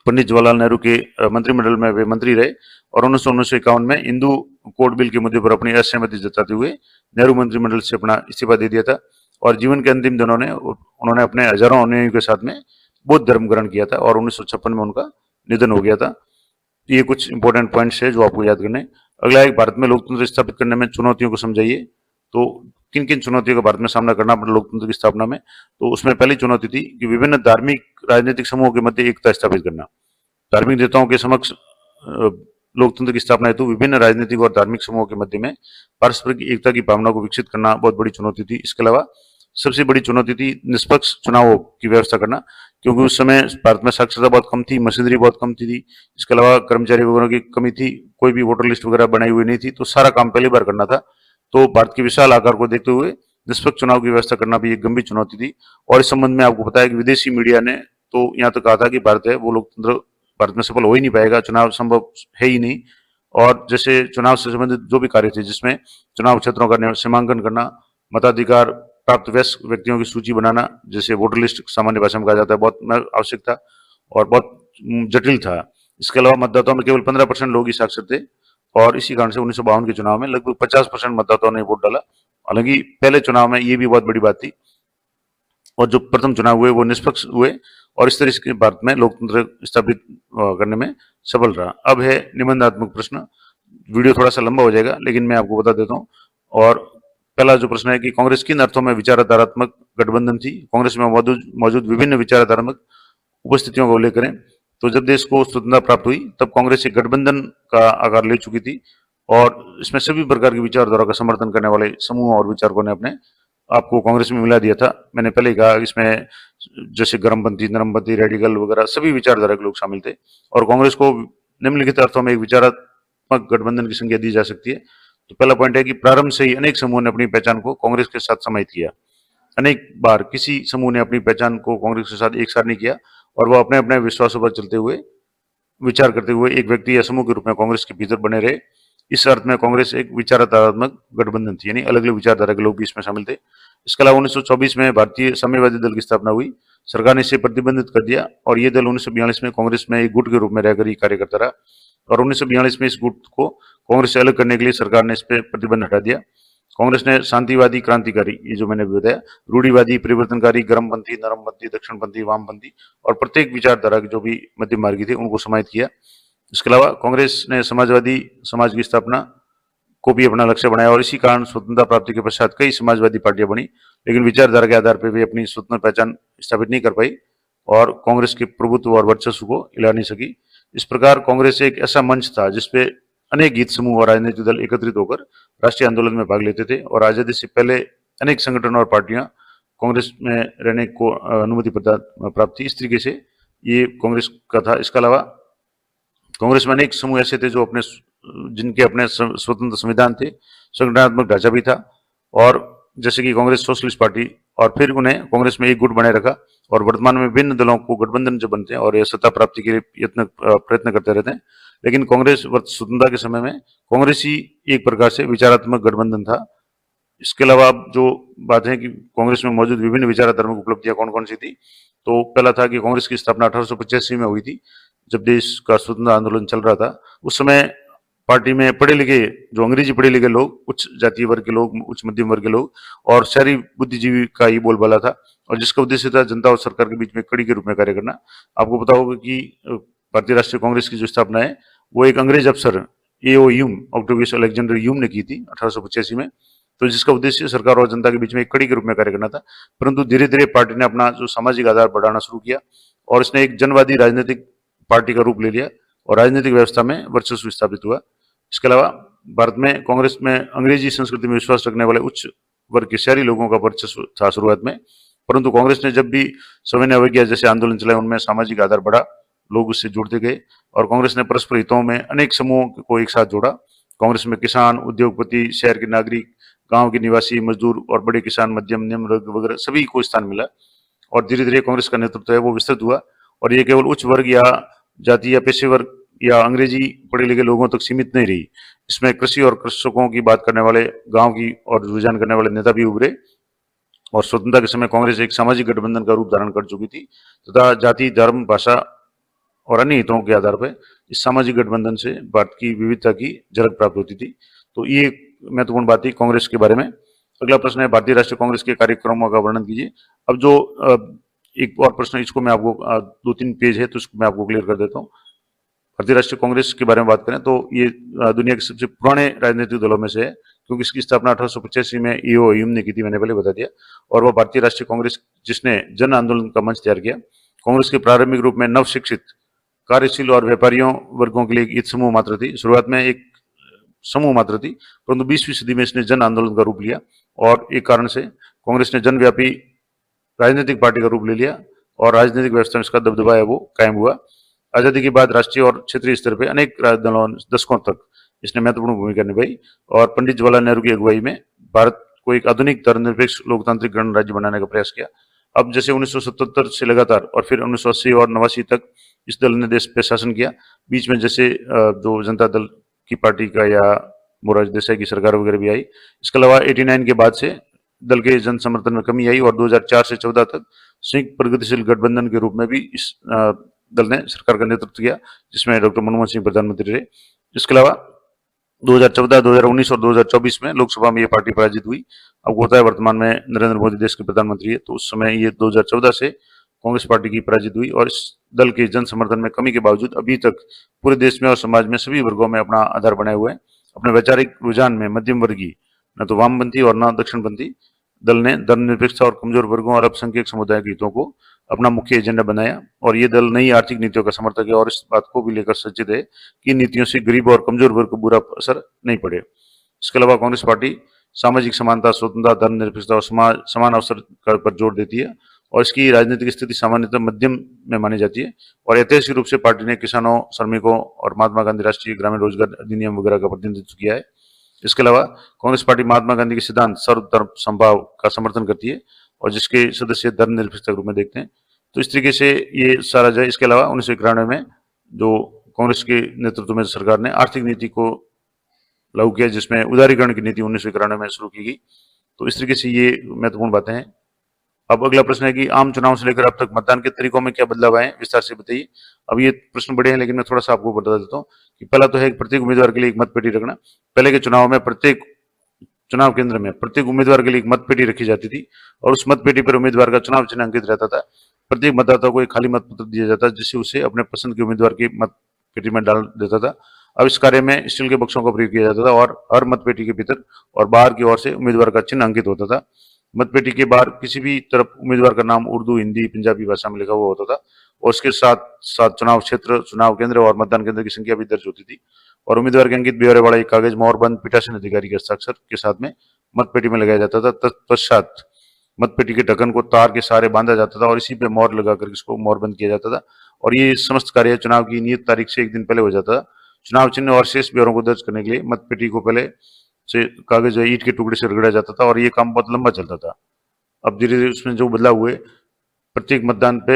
पंडित जवाहरलाल नेहरू के मंत्रिमंडल में वे मंत्री रहे और 1951 में हिंदू कोड बिल के मुद्दे पर अपनी असहमति जताते हुए नेहरू मंत्रिमंडल से अपना इस्तीफा दे दिया था और जीवन के अंतिम दिनों में उन्होंने अपने हजारों अनुयायियों के साथ में बौद्ध धर्म ग्रहण किया था और 1956 में उनका निधन हो गया था। ये कुछ इंपॉर्टेंट पॉइंट्स है जो आपको याद करने। अगला एक भारत में लोकतंत्र स्थापित करने में चुनौतियों को समझाइए। तो किन किन चुनौतियों का भारत में सामना करना पड़ा लोकतंत्र की स्थापना में? तो उसमें पहली चुनौती थी कि विभिन्न धार्मिक राजनीतिक समूहों के मध्य एकता स्थापित करना। धार्मिक नेताओं के समक्ष लोकतंत्र की स्थापना हेतु विभिन्न राजनीतिक और धार्मिक समूहों के मध्य में पारस्परिक एकता की भावना को विकसित करना बहुत बड़ी चुनौती थी। इसके अलावा सबसे बड़ी चुनौती थी निष्पक्ष चुनावों की व्यवस्था करना। क्योंकि उस समय भारत में साक्षरता बहुत कम थी, मशीनरी बहुत कम थी। इसके अलावा कर्मचारी वगैरह की कमी थी, कोई भी वोटर लिस्ट वगैरह बनाई हुई नहीं थी, तो सारा काम पहली बार करना था। तो भारत के विशाल आकार को देखते हुए निष्पक्ष चुनाव की व्यवस्था करना भी एक गंभीर चुनौती थी। और इस संबंध में आपको पता है कि विदेशी मीडिया ने तो यहाँ तक कहा था कि भारत है वो लोकतंत्र भारत में सफल हो ही नहीं पाएगा, चुनाव संभव है ही नहीं। और जैसे चुनाव से संबंधित जो भी कार्य थे, जिसमें चुनाव क्षेत्रों का सीमांकन करना, मताधिकार प्राप्त वयस्क व्यक्तियों की सूची बनाना, जैसे वोटर लिस्ट सामान्य भाषा में कहा जाता है, बहुत आवश्यक था और बहुत जटिल था। इसके अलावा मतदाताओं में केवल 15% लोग ही साक्षर थे और इसी कारण से 1952 के चुनाव में लगभग 50% मतदाताओं ने वोट डाला। हालांकि पहले चुनाव में ये भी बहुत बड़ी बात थी और जो प्रथम चुनाव हुए वो निष्पक्ष हुए और इस तरह से भारत में लोकतंत्र स्थापित करने में सफल रहा। अब है निबंधात्मक प्रश्न। वीडियो थोड़ा सा लंबा हो जाएगा लेकिन मैं आपको बता देता हूँ। और पहला जो प्रश्न है कि कांग्रेस किन अर्थों में विचारधारात्मक गठबंधन थी? कांग्रेस में मौजूद विभिन्न विचारधारात्मक उपस्थितियों को उल्लेख करें तो जब देश को स्वतंत्रता प्राप्त हुई तब कांग्रेस एक गठबंधन का आकार ले चुकी थी और इसमें सभी प्रकार की विचारधारा का समर्थन करने वाले समूह और विचारकों ने अपने आपको कांग्रेस में मिला दिया था। मैंने पहले ही कहा इसमें जैसे गर्मपंथी, नरमपंथी, रेडिकल वगैरह सभी विचारधारा के लोग शामिल थे और कांग्रेस को निम्नलिखित अर्थों में एक विचारात्मक गठबंधन की संज्ञा दी जा सकती है। तो पहला पॉइंट है कि प्रारंभ से ही अनेक समूहों ने अपनी पहचान को कांग्रेस के साथ समाहित किया। अनेक बार किसी समूह ने अपनी पहचान को कांग्रेस के साथ एक साथ नहीं किया और वह अपने अपने विश्वासों पर चलते हुए विचार करते हुए एक व्यक्ति या समूह के रूप में कांग्रेस के भीतर बने रहे। इस अर्थ में कांग्रेस एक विचारधारात्मक गठबंधन थी, यानी अलग अलग विचारधारा के लोग भी इसमें शामिल थे। इसके अलावा 1924 में भारतीय साम्यवादी दल की स्थापना हुई। सरकार ने इसे प्रतिबंधित कर दिया और ये दल 1942 में कांग्रेस में एक गुट के रूप में रहकर ही कार्य करता रहा और 1942 में इस गुट को कांग्रेस से अलग करने के लिए सरकार ने इस पर प्रतिबंध हटा दिया। कांग्रेस ने शांतिवादी, क्रांतिकारी, ये जो मैंने बताया, रूढ़िवादी, परिवर्तनकारी, गर्मपंथी, नरमपंथी, दक्षिणपंथी, वामपंथी और प्रत्येक विचारधारा के जो भी मध्यम मार्गी थे उनको समाहित किया। इसके अलावा कांग्रेस ने समाजवादी समाज की स्थापना को भी अपना लक्ष्य बनाया और इसी कारण स्वतंत्रता प्राप्ति के पश्चात कई समाजवादी पार्टियां बनी, लेकिन विचारधारा के आधार पर भी अपनी स्वतंत्र पहचान स्थापित नहीं कर पाई और कांग्रेस के प्रभुत्व और वर्चस्व को हिला नहीं सकी। इस प्रकार कांग्रेस एक ऐसा मंच था जिसपे अनेक गीत समूह और राजनीतिक दल एकत्रित होकर राष्ट्रीय आंदोलन में भाग लेते थे और आजादी से पहले अनेक संगठन और पार्टियां कांग्रेस में रहने को अनुमति प्राप्त थी। इस तरीके से ये कांग्रेस का था। इसके अलावा कांग्रेस में अनेक समूह ऐसे थे जो जिनके अपने स्वतंत्र संविधान थे, संगठनात्मक ढांचा भी था और जैसे कि कांग्रेस सोशलिस्ट पार्टी, और फिर उन्हें कांग्रेस में एक गुट बनाए रखा और वर्तमान में विभिन्न दलों को गठबंधन जो बनते हैं और ये सत्ता प्राप्ति के लिए प्रयत्न करते रहते हैं। लेकिन कांग्रेस स्वतंत्रता के समय में कांग्रेस ही एक प्रकार से विचारात्मक गठबंधन था। इसके अलावा अब जो बात है कि कांग्रेस में मौजूद विभिन्न विचारात्मक उपलब्धियां कौन कौन सी थी, तो पहला था कि कांग्रेस की स्थापना 1885 में हुई थी जब देश का स्वतंत्रता आंदोलन चल रहा था। उस समय पार्टी में पढ़े लिखे, जो अंग्रेजी पढ़े लिखे लोग, उच्च जातीय वर्ग के लोग, उच्च मध्यम वर्ग के लोग और शहरी बुद्धिजीवी का ही बोलबाला था और जिसका उद्देश्य था जनता और सरकार के बीच में कड़ी के रूप में कार्य करना। आपको पता होगा कि भारतीय राष्ट्रीय कांग्रेस की जो स्थापना है वो एक अंग्रेज अफसर एओ ह्यूम, ऑक्टेवियस अलेक्जेंडर ह्यूम ने की थी 1885 में, तो जिसका उद्देश्य सरकार और जनता के बीच में एक कड़ी के रूप में कार्य करना था। परंतु धीरे धीरे पार्टी ने अपना जो सामाजिक आधार बढ़ाना शुरू किया और इसने एक जनवादी राजनीतिक पार्टी का रूप ले लिया और राजनीतिक व्यवस्था में वर्चस्व स्थापित हुआ। इसके अलावा भारत में कांग्रेस में अंग्रेजी संस्कृति में विश्वास रखने वाले उच्च वर्ग के शहरी लोगों का वर्चस्व था शुरुआत में, परंतु कांग्रेस ने जब भी सविनय अवज्ञा जैसे आंदोलन चलाए उनमें सामाजिक आधार बढ़ा, लोग उससे जुड़ते गए और कांग्रेस ने परस्पर हितों में अनेक समूहों को एक साथ जोड़ा। कांग्रेस में किसान, उद्योगपति, शहर के नागरिक, गांव के निवासी, मजदूर और बड़े किसान, मध्यम, निम्न वर्ग वगैरह सभी को स्थान मिला और धीरे धीरे कांग्रेस का नेतृत्व है वो विस्तृत हुआ और ये केवल उच्च वर्ग या जाति या पेशेवर या अंग्रेजी पढ़े लिखे लोगों तक सीमित नहीं रही। इसमें कृषि और कृषकों की बात करने वाले, गांव की और रुझान करने वाले नेता भी उभरे और स्वतंत्रता के समय कांग्रेस एक सामाजिक गठबंधन का रूप धारण कर चुकी थी तथा जाति, धर्म, भाषा और अन्य हितों के आधार पर इस सामाजिक गठबंधन से भारत की विविधता की झलक प्राप्त होती थी। तो ये महत्वपूर्ण बात थी कांग्रेस के बारे में। अगला प्रश्न है भारतीय राष्ट्रीय कांग्रेस के कार्यक्रमों का वर्णन कीजिए। अब जो एक और प्रश्न, इसको मैं आपको 2-3 पेज है तो इसको मैं आपको क्लियर कर देता हूँ। भारतीय राष्ट्रीय कांग्रेस के बारे में बात करें तो ये दुनिया के सबसे पुराने राजनीतिक दलों में से है क्योंकि इसकी स्थापना 1885 में ईओ ह्यूम ने की थी, मैंने पहले बता दिया, और वह भारतीय राष्ट्रीय कांग्रेस जिसने जन आंदोलन का मंच तैयार किया। कांग्रेस के प्रारंभिक रूप में नव शिक्षित, कार्यशील और व्यापारियों वर्गों के लिए एक समूह मात्र थी। शुरुआत में एक समूह मात्र थी, परंतु 20वीं सदी में इसने जन आंदोलन का रूप लिया और एक कारण से कांग्रेस ने जनव्यापी राजनीतिक पार्टी का रूप ले लिया और राजनीतिक व्यवस्था में इसका दबदबा है वो कायम हुआ। आजादी के बाद राष्ट्रीय और क्षेत्रीय स्तर पर अनेक दलों दशकों तक इसने महत्वपूर्ण भूमिका निभाई और पंडित जवाहरलाल नेहरू की अगुवाई में भारत को एक आधुनिक धर्मनिरपेक्ष लोकतांत्रिक गणराज्य बनाने का प्रयास किया। अब जैसे 1977 से लगातार और फिर 1980 और 89 तक इस दल ने देश पे शासन किया। बीच में जैसे जो जनता दल की पार्टी का या मोरारजी देसाई की सरकार वगैरह भी आई। इसके अलावा 89 के बाद से दल के जन समर्थन में कमी आई और 2004 से 14 तक संयुक्त प्रगतिशील गठबंधन के रूप में भी इस दल ने सरकार का नेतृत्व किया, जिसमें डॉक्टर मनमोहन सिंह प्रधानमंत्री रहे। इसके अलावा 2014, 2019 और 2024 में लोकसभा में ये पार्टी पराजित हुई। आपको पता है वर्तमान में नरेंद्र मोदी देश के प्रधानमंत्री है, तो उस समय ये 2014 से कांग्रेस पार्टी की पराजित हुई और इस दल के जन समर्थन में कमी के बावजूद अभी तक पूरे देश में और समाज में सभी वर्गों में अपना आधार बनाए हुए हैं। अपने वैचारिक रुझान में मध्यम वर्गीय, न तो वामपंथी और न दक्षिणपंथी, दल ने धर्मनिरपेक्षता और कमजोर वर्गों और अल्पसंख्यक समुदाय के हितों को अपना मुख्य एजेंडा बनाया। और ये दल नई आर्थिक नीतियों का समर्थक है और इस बात को भी लेकर सचेत है कि नीतियों से गरीब और कमजोर वर्ग को बुरा असर नहीं पड़े। इसके अलावा कांग्रेस पार्टी सामाजिक समानता, स्वतंत्रता, धर्मनिरपेक्षता और समान अवसर पर जोर देती है और इसकी राजनीतिक स्थिति सामान्यतः मध्यम में मानी जाती है। और ऐतिहासिक रूप से पार्टी ने किसानों, श्रमिकों और महात्मा गांधी राष्ट्रीय ग्रामीण रोजगार अधिनियम वगैरह का प्रतिनिधित्व किया है। इसके अलावा कांग्रेस पार्टी महात्मा गांधी के सिद्धांत सर्वधर्म समभाव का समर्थन करती है और जिसके सदस्य धर्मनिरपेक्षता के रूप में देखते हैं। तो इस तरीके से ये सारा जो है। इसके अलावा 1991 में जो कांग्रेस के नेतृत्व में सरकार ने आर्थिक नीति को लागू किया, जिसमें उदारीकरण की नीति 1991 में शुरू की गई। तो इस तरीके से ये महत्वपूर्ण बातें हैं। अब अगला प्रश्न है कि आम चुनाव से लेकर अब तक मतदान के तरीकों में क्या बदलाव आए, विस्तार से बताइए। अब ये प्रश्न बड़े हैं, लेकिन मैं थोड़ा सा आपको बता देता हूँ कि पहला तो है प्रत्येक उम्मीदवार के लिए एक मतपेटी रखना। पहले के चुनाव में प्रत्येक चुनाव केंद्र में प्रत्येक उम्मीदवार के लिए एक मतपेटी रखी जाती थी और उस मतपेटी पर उम्मीदवार का चुनाव चिन्ह अंकित रहता था। प्रत्येक मतदाता को एक खाली मतपत्र दिया जाता, जिससे उसे अपने पसंद के उम्मीदवार की मतपेटी में डाल देता था। अब इस कार्य में स्टील के बक्सों का प्रयोग किया जाता था और हर मतपेटी के भीतर और बाहर की ओर से उम्मीदवार का चिन्ह अंकित होता था। मतपेटी के बाहर किसी भी तरफ उम्मीदवार का नाम उर्दू, हिंदी, पंजाबी भाषा में लिखा हुआ होता था और उसके साथ साथ चुनाव क्षेत्र, चुनाव केंद्र और मतदान केंद्र की संख्या भी दर्ज होती थी। और उम्मीदवार के अंकित ब्यौरे वाला एक कागज मोहरबंद पीठासीन अधिकारी के हस्ताक्षर के साथ में मतपेटी में लगाया जाता था। तत्पश्चात मतपेटी के ढक्कन को तार के सहारे बांधा जाता था और इसी पे मोहर लगाकर इसको मोहरबंद किया जाता था। और ये समस्त कार्य चुनाव की नियत तारीख से एक दिन पहले हो जाता था। चुनाव चिन्ह और शेष ब्यौरों को दर्ज करने के लिए मतपेटी को पहले से कागज या ईंट के टुकड़े से रगड़ा जाता था और ये काम बहुत लंबा चलता था। अब धीरे धीरे उसमें जो बदलाव हुए, प्रत्येक मतदान पे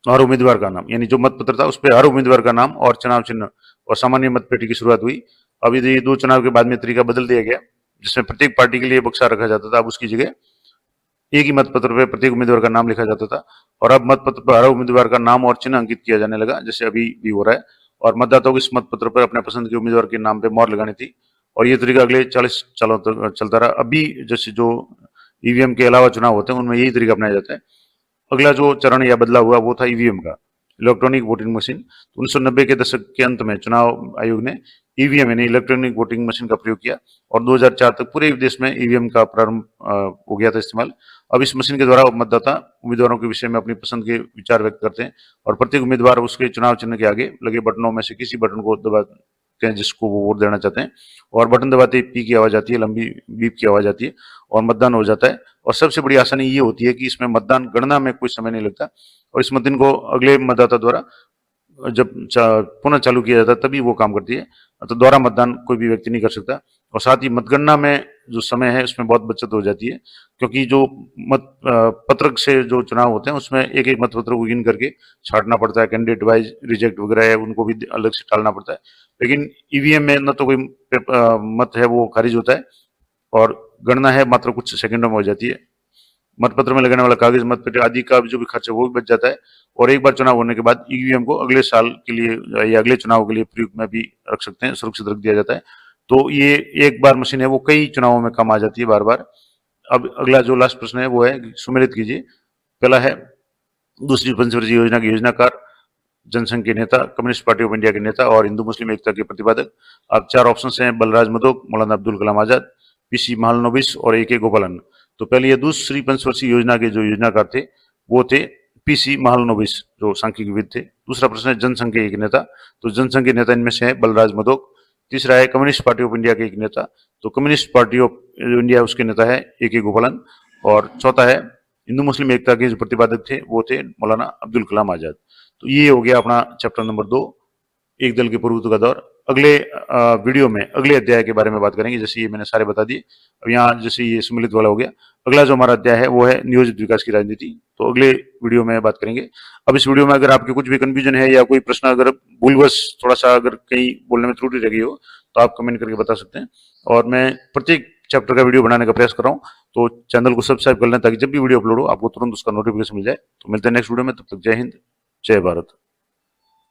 हर उम्मीदवार का नाम, यानी जो मतपत्र था उस पर हर उम्मीदवार का नाम और चुनाव चिन्ह और सामान्य मतपेटी की शुरुआत हुई। अब ये 2 चुनाव के बाद में तरीका बदल दिया गया, जिसमें प्रत्येक पार्टी के लिए बक्सा रखा जाता था। अब उसकी जगह एक ही मतपत्र पर प्रत्येक उम्मीदवार का नाम लिखा जाता था और अब मतपत्र पर हर उम्मीदवार का नाम और चिन्ह अंकित किया जाने लगा, जैसे अभी भी हो रहा है। और मतदाताओं को इस मतपत्र पर अपने पसंद के उम्मीदवार के नाम पे मोहर लगानी थी और ये तरीका अगले 40 सालों तक चलता रहा। अभी जैसे जो ईवीएम के अलावा चुनाव होते हैं उनमें यही तरीका अपनाया जाता है। अगला जो चरण या बदलाव हुआ वो था ईवीएम का, इलेक्ट्रॉनिक वोटिंग मशीन। 1990 के दशक के अंत में चुनाव आयोग ने ईवीएम यानी इलेक्ट्रॉनिक वोटिंग मशीन का प्रयोग किया और 2004 तक पूरे देश में ईवीएम का प्रारंभ हो गया था इस्तेमाल। अब इस मशीन के द्वारा मतदाता उम्मीदवारों के विषय में अपनी पसंद के विचार व्यक्त करते हैं और प्रत्येक उम्मीदवार उसके चुनाव चिन्ह के आगे लगे बटनों में से किसी बटन को दबाते हैं जिसको वो वोट देना चाहते हैं और बटन दबाते ही पी की आवाज आती है, लंबी बीप की आवाज आती है और मतदान हो जाता है। और सबसे बड़ी आसानी ये होती है कि इसमें मतदान गणना में कोई समय नहीं लगता और इस मशीन को अगले मतदाता द्वारा जब पुनः चालू किया जाता है तभी वो काम करती है। तो दोहरा मतदान कोई भी व्यक्ति नहीं कर सकता और साथ ही मतगणना में जो समय है उसमें बहुत बचत हो जाती है, क्योंकि जो मत पत्रक से जो चुनाव होते हैं उसमें एक एक मतपत्र को गिन करके छांटना पड़ता है, कैंडिडेट वाइज रिजेक्ट वगैरह है उनको भी अलग से टालना पड़ता है। लेकिन ईवीएम में न तो कोई मत है वो खारिज होता है और गणना है मात्र कुछ सेकंडों में हो जाती है। मतपत्र में लगाने वाला कागज, मतपेटी आदि का जो भी खर्च है वो भी बच जाता है और एक बार चुनाव होने के बाद ईवीएम को अगले साल के लिए या अगले चुनाव के लिए प्रयोग में भी रख सकते हैं, सुरक्षित रख दिया जाता है। तो ये एक बार मशीन है वो कई चुनावों में काम आ जाती है बार बार। अब अगला जो लास्ट प्रश्न है वो है, सुमेलित कीजिए। पहला है दूसरी पंचवर्षीय योजना के योजनाकार, जनसंघ के नेता, कम्युनिस्ट पार्टी ऑफ इंडिया के नेता और हिंदू मुस्लिम एकता के प्रतिपादक। अब 4 ऑप्शन हैं, बलराज मधोक, मौलाना अब्दुल कलाम आजाद, पीसी महालनोबिस और ए के गोपालन। तो पहले ये दूसरी पंचवर्षीय योजना के जो योजनाकार थे वो थे पीसी महालनोबिस जो सांख्यिकीविद थे। दूसरा प्रश्न है जनसंघ के एक नेता, तो जनसंघ के नेता इनमें से है बलराज मधोक। तीसरा है कम्युनिस्ट पार्टी ऑफ इंडिया के एक नेता, तो कम्युनिस्ट पार्टी ऑफ इंडिया उसके नेता है ए के गोपालन। और चौथा है हिंदू मुस्लिम एकता के जो प्रतिपादक थे वो थे मौलाना अब्दुल कलाम आजाद। तो ये हो गया अपना चैप्टर नंबर 2, एक दल के प्रभुत्व का दौर। अगले वीडियो में अगले अध्याय के बारे में बात करेंगे, जैसे ये मैंने सारे बता दिए। अब यहाँ जैसे ये सम्मिलित वाला हो गया, अगला जो हमारा अध्याय है वो है नियोजित विकास की राजनीति। तो अगले वीडियो में बात करेंगे। अब इस वीडियो में अगर आपके कुछ भी कंफ्यूजन है या कोई प्रश्न अगर भूलवश थोड़ा सा अगर कहीं बोलने में त्रुटि रह गई हो तो आप कमेंट करके बता सकते हैं। और मैं प्रत्येक चैप्टर का वीडियो बनाने का प्रयास कर रहा हूँ, तो चैनल को सब्सक्राइब कर लें ताकि जब भी वीडियो अपलोड हो आपको तुरंत उसका नोटिफिकेशन मिल जाए। तो मिलते हैं नेक्स्ट वीडियो में, तब तक जय हिंद, जय भारत।